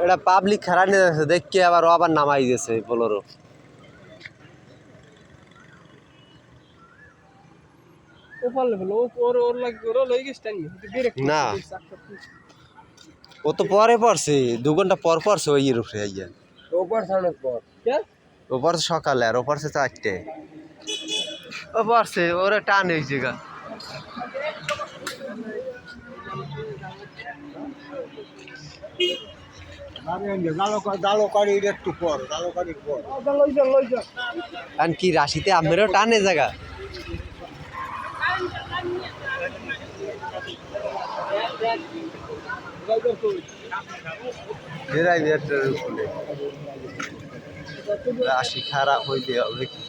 এটা পাবলিক খারাপ নিয়ে যাচ্ছে দেখি আবার ও আবার নামাই দিয়েছে বোলেরো। না ও তো পরে পড়ছে 2 ঘন্টা পর পড়ছে ওই এর উপরে আইয়া ও পড়ছে সকালে আর ও পড়ছে 4টে ও পড়ছে ওরা টান হয়েছে গা কারণ কি রাশিতে আমেরও টানে জায়গা রাশি খারাপ হইলে হবে কি